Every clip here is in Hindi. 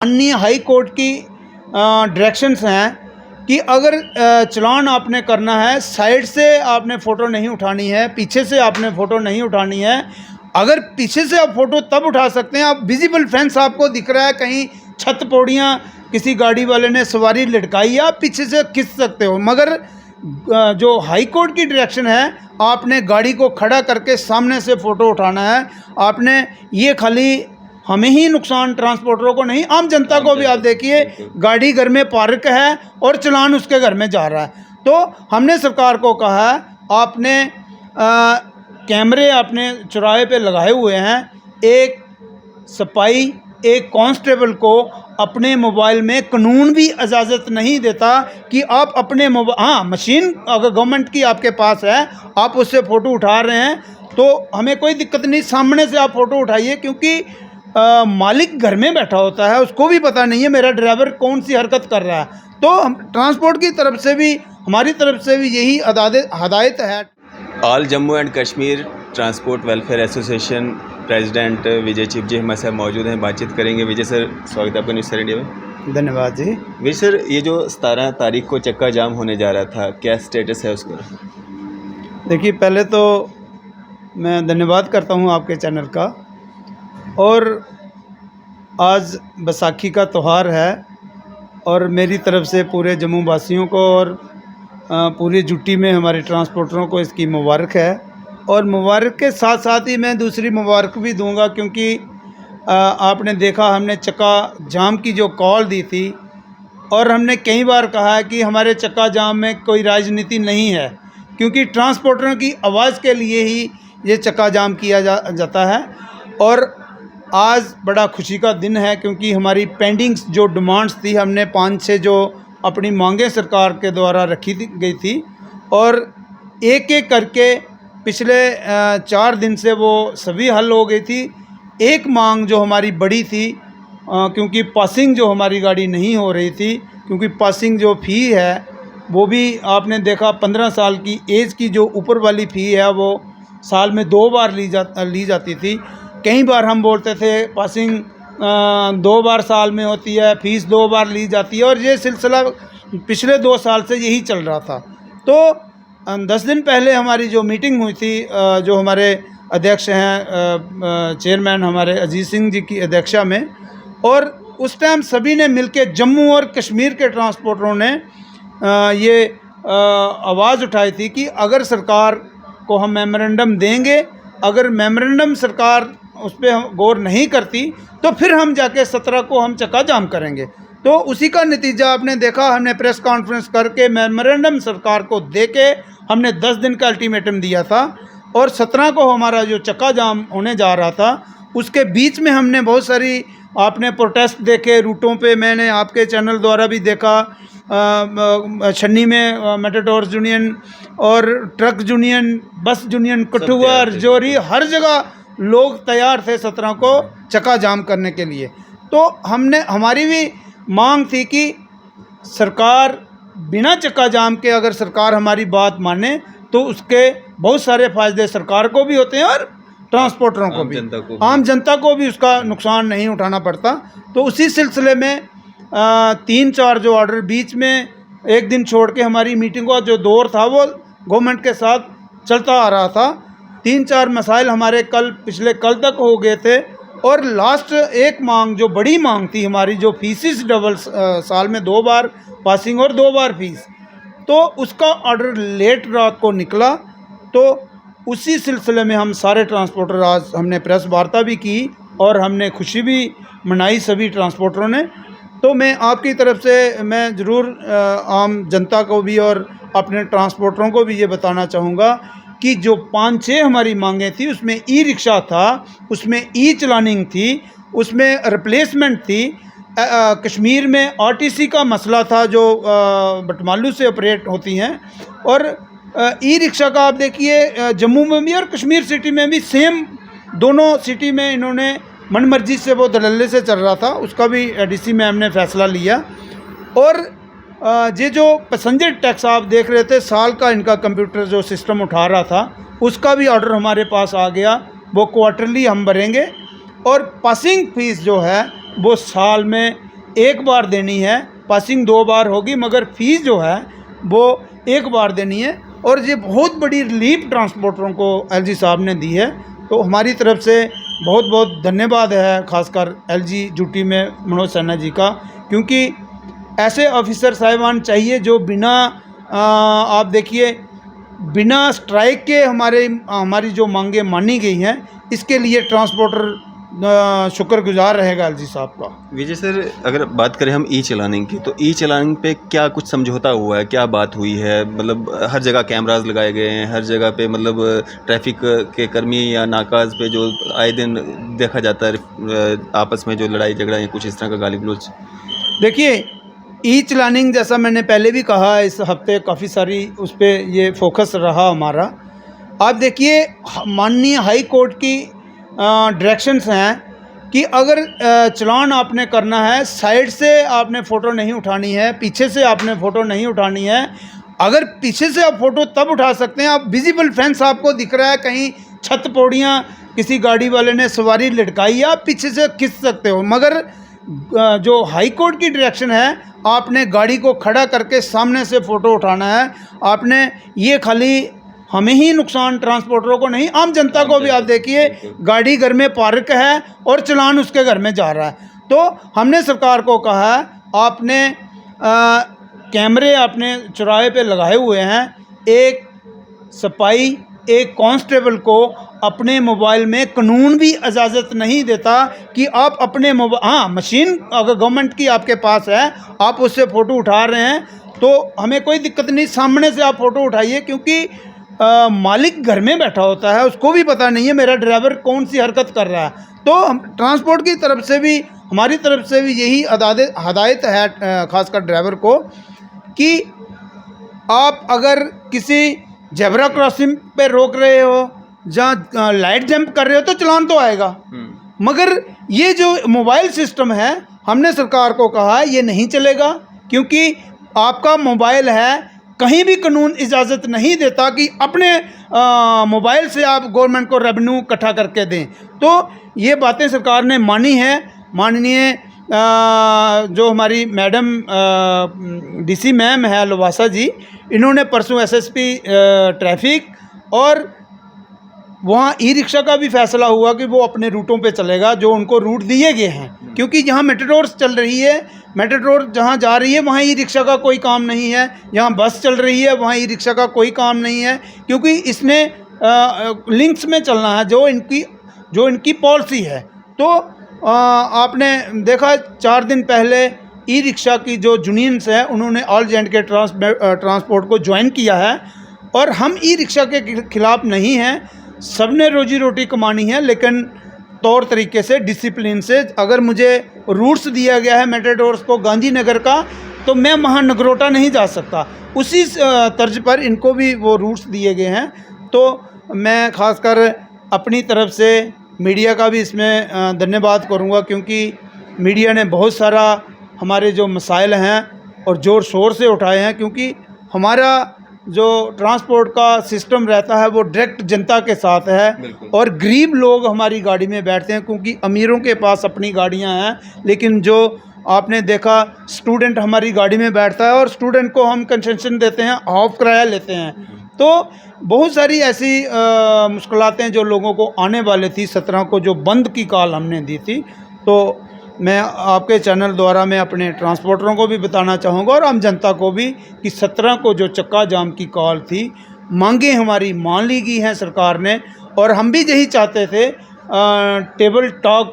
माननीय हाई कोर्ट की डायरेक्शंस हैं कि अगर चलान आपने करना है, साइड से आपने फ़ोटो नहीं उठानी है, पीछे से आपने फ़ोटो नहीं उठानी है। अगर पीछे से आप फ़ोटो तब उठा सकते हैं, आप विजिबल फेंस आपको दिख रहा है, कहीं छत पौड़ियाँ किसी गाड़ी वाले ने सवारी लटकाई है, आप पीछे से खींच सकते हो। मगर जो हाई कोर्ट की डायरेक्शन है, आपने गाड़ी को खड़ा करके सामने से फ़ोटो उठाना है। आपने ये खाली हमें ही नुकसान, ट्रांसपोर्टरों को नहीं, आम जनता को भी। आप देखिए, गाड़ी घर में पार्क है और चलान उसके घर में जा रहा है। तो हमने सरकार को कहा है, आपने कैमरे आपने चौराहे पे लगाए हुए हैं, एक सिपाही, एक कांस्टेबल को अपने मोबाइल में कानून भी इजाज़त नहीं देता कि आप अपने मोबाइल, हाँ, मशीन अगर गवर्नमेंट की आपके पास है, आप उससे फ़ोटो उठा रहे हैं तो हमें कोई दिक्कत नहीं, सामने से आप फ़ोटो उठाइए। क्योंकि मालिक घर में बैठा होता है, उसको भी पता नहीं है मेरा ड्राइवर कौन सी हरकत कर रहा है। तो हम ट्रांसपोर्ट की तरफ से भी, हमारी तरफ से भी यही हदायत है। All Jammu and Kashmir transport welfare association president Vijay Chib ji हमारे साथ मौजूद हैं, बातचीत करेंगे। विजय सर, स्वागत है आपका न्यूज़ सर इंडिया में। धन्यवाद जी। विजय सर, ये जो 17 तारीख को चक्का जाम होने जा रहा था, क्या स्टेटस है उसका? देखिए, पहले तो मैं धन्यवाद करता हूँ आपके चैनल का। और आज बैसाखी का त्यौहार है और मेरी तरफ से पूरे जम्मू वासियों को और पूरी जुट्टी में हमारे ट्रांसपोर्टरों को इसकी मुबारक है। और मुबारक के साथ साथ ही मैं दूसरी मुबारक भी दूंगा, क्योंकि आपने देखा, हमने चक्का जाम की जो कॉल दी थी और हमने कई बार कहा है कि हमारे चक्का जाम में कोई राजनीति नहीं है, क्योंकि ट्रांसपोर्टरों की आवाज़ के लिए ही ये चक्का जाम किया जाता है। और आज बड़ा खुशी का दिन है, क्योंकि हमारी पेंडिंग जो डिमांड्स थी, हमने 5-6 जो अपनी मांगें सरकार के द्वारा रखी गई थी, और एक एक करके पिछले 4 दिन से वो सभी हल हो गई थी। एक मांग जो हमारी बड़ी थी, क्योंकि पासिंग जो हमारी गाड़ी नहीं हो रही थी, क्योंकि पासिंग जो फ़ी है वो भी आपने देखा, 15 साल की एज की जो ऊपर वाली फ़ी है वो साल में 2 बार ली जाती थी। कई बार हम बोलते थे पासिंग 2 बार साल में होती है, फ़ीस 2 बार ली जाती है, और ये सिलसिला पिछले 2 साल से यही चल रहा था। तो 10 दिन पहले हमारी जो मीटिंग हुई थी, जो हमारे अध्यक्ष हैं, चेयरमैन हमारे अजीत सिंह जी की अध्यक्षता में, और उस टाइम सभी ने मिलकर, जम्मू और कश्मीर के ट्रांसपोर्टरों ने ये आवाज़ उठाई थी कि अगर सरकार को हम मेमोरेंडम देंगे, अगर मेमोरेंडम सरकार उस पर गौर नहीं करती तो फिर हम जाके 17 को हम चक्का जाम करेंगे। तो उसी का नतीजा आपने देखा, हमने प्रेस कॉन्फ्रेंस करके मेमोरेंडम सरकार को देके हमने 10 दिन का अल्टीमेटम दिया था, और 17 को हमारा जो चक्का जाम होने जा रहा था, उसके बीच में हमने बहुत सारी आपने प्रोटेस्ट देखे रूटों पे, मैंने आपके चैनल द्वारा भी देखा। छन्नी में मेटाडोर यूनियन और truck union, bus union, Kathua, Rajouri, हर जगह लोग तैयार थे 17 को चक्का जाम करने के लिए। तो हमारी भी मांग थी कि सरकार बिना चक्का जाम के, अगर सरकार हमारी बात माने तो उसके बहुत सारे फ़ायदे सरकार को भी होते हैं और ट्रांसपोर्टरों को भी, आम जनता को भी उसका नुकसान नहीं उठाना पड़ता। तो उसी सिलसिले में 3-4 जो ऑर्डर, बीच में एक दिन छोड़ के हमारी मीटिंग का जो दौर था वो गवर्नमेंट के साथ चलता आ रहा था। 3-4 मसाइल हमारे पिछले कल तक हो गए थे, और लास्ट एक मांग जो बड़ी मांग थी हमारी, जो फीसिस डबल, साल में 2 बार पासिंग और 2 बार फीस, तो उसका ऑर्डर लेट रात को निकला। तो उसी सिलसिले में हम सारे ट्रांसपोर्टर, आज हमने प्रेस वार्ता भी की और हमने खुशी भी मनाई सभी ट्रांसपोर्टरों ने। तो मैं आपकी तरफ से मैं ज़रूर आम जनता को भी और अपने ट्रांसपोर्टरों को भी ये बताना चाहूँगा कि जो 5-6 हमारी मांगें थी, उसमें ई रिक्शा था, उसमें ई चलानिंग थी, उसमें रिप्लेसमेंट थी, कश्मीर में आरटीसी का मसला था जो बटमालू से ऑपरेट होती हैं, और ई रिक्शा का आप देखिए जम्मू में भी और कश्मीर सिटी में भी सेम, दोनों सिटी में इन्होंने मनमर्जी से वो दलाले से चल रहा था, उसका भी डीसी में हमने फ़ैसला लिया। और ये जो पैसेंजर टैक्स आप देख रहे थे, साल का इनका कंप्यूटर जो सिस्टम उठा रहा था, उसका भी ऑर्डर हमारे पास आ गया, वो क्वार्टरली हम भरेंगे। और पासिंग फ़ीस जो है वो साल में एक बार देनी है, पासिंग 2 बार होगी, मगर फ़ीस जो है वो एक बार देनी है। और ये बहुत बड़ी रिलीफ ट्रांसपोर्टरों को एलजी साहब ने दी है। तो हमारी तरफ से बहुत बहुत धन्यवाद है, खासकर एलजी ड्यूटी में मनोज सिन्हा जी का, क्योंकि ऐसे ऑफिसर साहिबान चाहिए जो बिना आप देखिए बिना स्ट्राइक के हमारी जो मांगे मानी गई हैं, इसके लिए ट्रांसपोर्टर शुक्रगुजार रहेगा एलजी साहब का। विजय सर, अगर बात करें हम ई चलानिंग की, तो ई चलानिंग पे क्या कुछ समझौता हुआ है, क्या बात हुई है? मतलब हर जगह कैमरास लगाए गए हैं, हर जगह पे मतलब ट्रैफिक के कर्मी या नाकाज पे जो आए दिन देखा जाता है आपस में जो लड़ाई झगड़ा या कुछ इस तरह का गाली गलौज। देखिए, ई चलानिंग जैसा मैंने पहले भी कहा, इस हफ्ते काफ़ी सारी उस पर ये फोकस रहा हमारा। आप देखिए, माननीय हाई कोर्ट की डायरेक्शंस हैं कि अगर चलान आपने करना है, साइड से आपने फ़ोटो नहीं उठानी है, पीछे से आपने फ़ोटो नहीं उठानी है। अगर पीछे से आप फ़ोटो तब उठा सकते हैं, आप विजिबल फेंस आपको दिख रहा है, कहीं छत पौड़ियाँ किसी गाड़ी वाले ने सवारी लटकाई है, आप पीछे से खींच सकते हो। मगर जो हाई कोर्ट की डायरेक्शन है, आपने गाड़ी को खड़ा करके सामने से फ़ोटो उठाना है। आपने ये खाली हमें ही नुकसान, ट्रांसपोर्टरों को नहीं, आम जनता को भी। आप देखिए, गाड़ी घर में पार्क है और चलान उसके घर में जा रहा है। तो हमने सरकार को कहा है, आपने कैमरे आपने चौराहे पे लगाए हुए हैं, एक सिपाही, एक कांस्टेबल को अपने मोबाइल में कानून भी इजाज़त नहीं देता कि आप अपने मोबाइल, मशीन अगर गवर्नमेंट की आपके पास है, आप उससे फ़ोटो उठा रहे हैं तो हमें कोई दिक्कत नहीं, सामने से आप फ़ोटो उठाइए, क्योंकि मालिक घर में बैठा होता है, उसको भी पता नहीं है मेरा ड्राइवर कौन सी हरकत कर रहा है। तो हम ट्रांसपोर्ट की तरफ से भी, हमारी तरफ से भी यही हदायत है ख़ासकर ड्राइवर को, कि आप अगर किसी जेब्रा क्रॉसिंग पे रोक रहे हो, जहाँ लाइट जंप कर रहे हो, तो चलान तो आएगा। मगर ये जो मोबाइल सिस्टम है, हमने सरकार को कहा है ये नहीं चलेगा, क्योंकि आपका मोबाइल है, कहीं भी कानून इजाज़त नहीं देता कि अपने मोबाइल से आप गवर्नमेंट को रेवेन्यू इकट्ठा करके दें। तो ये बातें सरकार ने मानी है। माननीय जो हमारी मैडम डीसी मैम है लवासा जी, इन्होंने परसों एसएसपी ट्रैफिक और वहाँ ई रिक्शा का भी फैसला हुआ कि वो अपने रूटों पे चलेगा जो उनको रूट दिए गए हैं, क्योंकि जहाँ मेट्रोस चल रही है, मेट्रो जहाँ जा रही है, वहाँ ई रिक्शा का कोई काम नहीं है। जहाँ बस चल रही है, वहाँ ई रिक्शा का कोई काम नहीं है, क्योंकि इसने लिंक्स में चलना है जो इनकी पॉलिसी है। तो आपने देखा 4 दिन पहले ई रिक्शा की जो यूनियंस है, उन्होंने ऑल जे.एंड.के ट्रांसपोर्ट को ज्वाइन किया है। और हम ई रिक्शा के खिलाफ़ नहीं हैं, सबने रोजी रोटी कमानी है, लेकिन तौर तरीके से, डिसिप्लिन से। अगर मुझे रूट्स दिया गया है मेट्रोस को गांधीनगर का, तो मैं वहाँ नगरोटा नहीं जा सकता, उसी तर्ज पर इनको भी वो रूट्स दिए गए हैं। तो मैं खासकर अपनी तरफ से मीडिया का भी इसमें धन्यवाद करूँगा, क्योंकि मीडिया ने बहुत सारा हमारे जो मसाइल हैं और ज़ोर शोर से उठाए हैं, क्योंकि हमारा जो ट्रांसपोर्ट का सिस्टम रहता है वो डायरेक्ट जनता के साथ है। और गरीब लोग हमारी गाड़ी में बैठते हैं, क्योंकि अमीरों के पास अपनी गाड़ियां हैं, लेकिन जो आपने देखा स्टूडेंट हमारी गाड़ी में बैठता है और स्टूडेंट को हम कंसेशन देते हैं, हाफ किराया लेते हैं। तो बहुत सारी ऐसी मुश्किलातें जो लोगों को आने वाली थी 17 को, जो बंद की कॉल हमने दी थी। तो मैं आपके चैनल द्वारा मैं अपने ट्रांसपोर्टरों को भी बताना चाहूँगा और आम जनता को भी कि 17 को जो चक्का जाम की कॉल थी, मांगे हमारी मान ली गई हैं सरकार ने। और हम भी यही चाहते थे, टेबल टॉक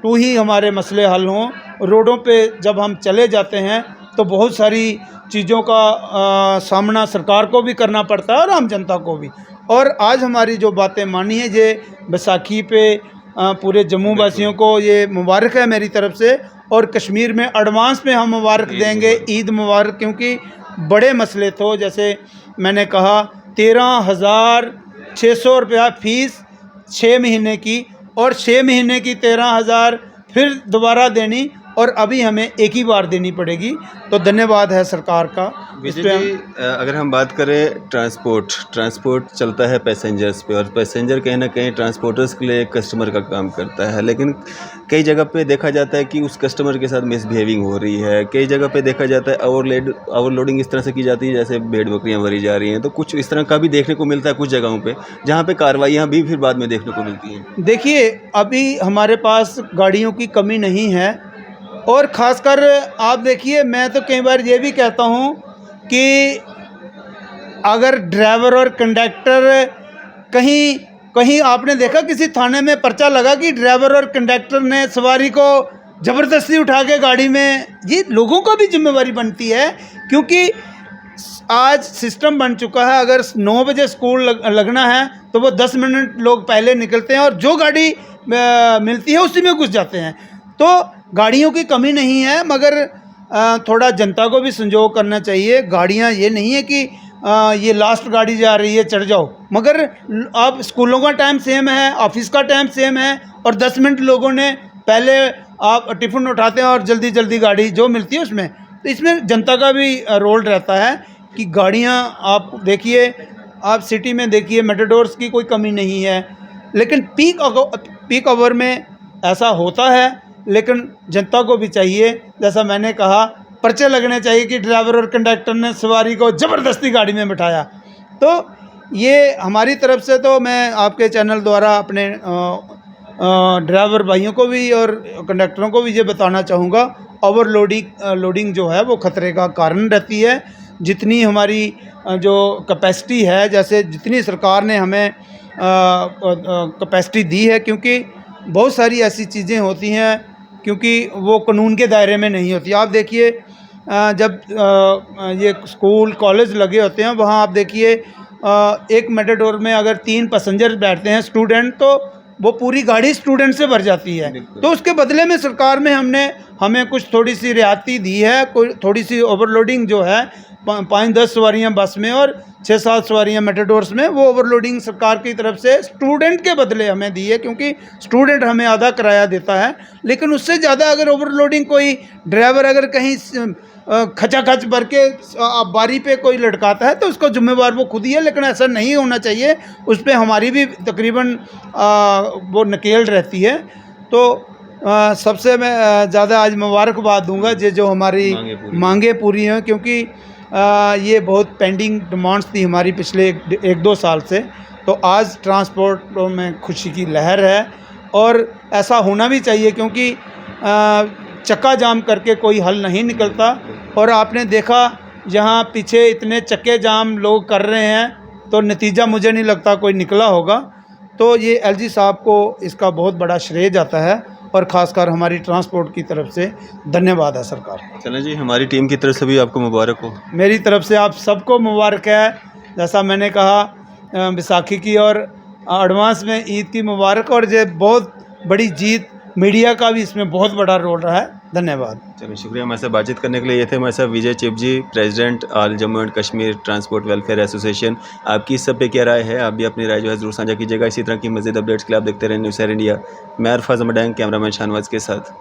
टू ही हमारे मसले हल हों। रोडों पे जब हम चले जाते हैं तो बहुत सारी चीज़ों का सामना सरकार को भी करना पड़ता है और आम जनता को भी। और आज हमारी जो बातें मानी है, ये बैसाखी पे पूरे जम्मू वासियों को ये मुबारक है मेरी तरफ से। और कश्मीर में एडवांस में हम मुबारक देंगे, ईद मुबारक, क्योंकि बड़े मसले थे। जैसे मैंने कहा 13,600 रुपया फ़ीस 6 महीने की, और 6 महीने की 13,000 फिर दोबारा देनी, और अभी हमें एक ही बार देनी पड़ेगी। तो धन्यवाद है सरकार का इस विजय पे जी, अगर हम बात करें ट्रांसपोर्ट चलता है पैसेंजर्स पे, और पैसेंजर कहीं ना कहीं ट्रांसपोर्टर्स के लिए एक कस्टमर का काम करता है, लेकिन कई जगह पे देखा जाता है कि उस कस्टमर के साथ मिसबिहेविंग हो रही है। कई जगह पे देखा जाता है ओवरलोडिंग इस तरह से की जाती है जैसे भेड़ बकरियां भरी जा रही हैं। तो कुछ इस तरह का भी देखने को मिलता है कुछ जगहों पे, जहाँ पे कार्रवाइयाँ भी फिर बाद में देखने को मिलती हैं। देखिए, अभी हमारे पास गाड़ियों की कमी नहीं है, और ख़ासकर आप देखिए, मैं तो कई बार ये भी कहता हूँ कि अगर ड्राइवर और कंडक्टर कहीं कहीं आपने देखा किसी थाने में पर्चा लगा कि ड्राइवर और कंडक्टर ने सवारी को ज़बरदस्ती उठा के गाड़ी में, ये लोगों का भी जिम्मेवारी बनती है, क्योंकि आज सिस्टम बन चुका है। अगर 9 बजे स्कूल लगना है तो वो 10 मिनट लोग पहले निकलते हैं और जो गाड़ी मिलती है उसी में घुस जाते हैं। तो गाड़ियों की कमी नहीं है, मगर थोड़ा जनता को भी संजोग करना चाहिए। गाड़ियाँ ये नहीं है कि ये लास्ट गाड़ी जा रही है चढ़ जाओ, मगर अब स्कूलों का टाइम सेम है, ऑफिस का टाइम सेम है, और 10 मिनट लोगों ने पहले आप टिफ़िन उठाते हैं और जल्दी जल्दी गाड़ी जो मिलती है उसमें। तो इसमें जनता का भी रोल रहता है कि गाड़ियाँ आप देखिए, आप सिटी में देखिए मेटाडोर्स की कोई कमी नहीं है, लेकिन पीक आवर में ऐसा होता है। लेकिन जनता को भी चाहिए, जैसा मैंने कहा, पर्चे लगने चाहिए कि ड्राइवर और कंडक्टर ने सवारी को ज़बरदस्ती गाड़ी में बिठाया। तो ये हमारी तरफ से, तो मैं आपके चैनल द्वारा अपने ड्राइवर भाइयों को भी और कंडक्टरों को भी ये बताना चाहूँगा, लोडिंग जो है वो ख़तरे का कारण रहती है। जितनी हमारी जो कैपेसिटी है, जैसे जितनी सरकार ने हमें कैपेसिटी दी है, क्योंकि बहुत सारी ऐसी चीज़ें होती हैं क्योंकि वो कानून के दायरे में नहीं होती। आप देखिए, जब ये स्कूल कॉलेज लगे होते हैं, वहाँ आप देखिए एक मेटाडोर में अगर 3 पैसेंजर बैठते हैं स्टूडेंट, तो वो पूरी गाड़ी स्टूडेंट से भर जाती है। तो उसके बदले में सरकार में हमें कुछ थोड़ी सी रियायती दी है, कोई थोड़ी सी ओवरलोडिंग जो है 5-10 सवारियाँ बस में और 6-7 सवारियाँ मेटाडोर्स में, वो ओवरलोडिंग सरकार की तरफ से स्टूडेंट के बदले हमें दी है, क्योंकि स्टूडेंट हमें आधा किराया देता है। लेकिन उससे ज़्यादा अगर ओवरलोडिंग कोई ड्राइवर अगर कहीं खचाखच भर के बारी पे कोई लटकाता है तो उसका जिम्मेवार वो खुद ही है, लेकिन ऐसा नहीं होना चाहिए। उस पर हमारी भी तकरीबन वो नकेल रहती है। तो सबसे मैं ज़्यादा आज मुबारकबाद दूंगा जो हमारी मांगे पूरी हैं, क्योंकि ये बहुत पेंडिंग डिमांड्स थी हमारी पिछले 1-2 साल से। तो आज ट्रांसपोर्ट में खुशी की लहर है, और ऐसा होना भी चाहिए, क्योंकि चक्का जाम करके कोई हल नहीं निकलता। और आपने देखा, जहाँ पीछे इतने चक्के जाम लोग कर रहे हैं, तो नतीजा मुझे नहीं लगता कोई निकला होगा। तो ये एलजी साहब को इसका बहुत बड़ा श्रेय जाता है, और ख़ासकर हमारी ट्रांसपोर्ट की तरफ से धन्यवाद है सरकार। चलें जी, हमारी टीम की तरफ से भी आपको मुबारक हो। मेरी तरफ से आप सबको मुबारक है। जैसा मैंने कहा, बैसाखी की और एडवांस में ईद की मुबारक। और ये बहुत बड़ी जीत, मीडिया का भी इसमें बहुत बड़ा रोल रहा है। धन्यवाद। चलिए, शुक्रिया हमारे साथ बातचीत करने के लिए। ये थे हमारे साथ Vijay Chib ji, president all Jammu and Kashmir transport welfare association. आपकी इस सब पे क्या राय है? आप भी अपनी राय जो है ज़रूर साझा कीजिएगा। इसी तरह की मज़ीद अपडेट्स के लिए आप देखते रहें न्यूज़ इंडिया। मैं अरफाज मडैंग, कैमरामैन शाहनवाज के साथ।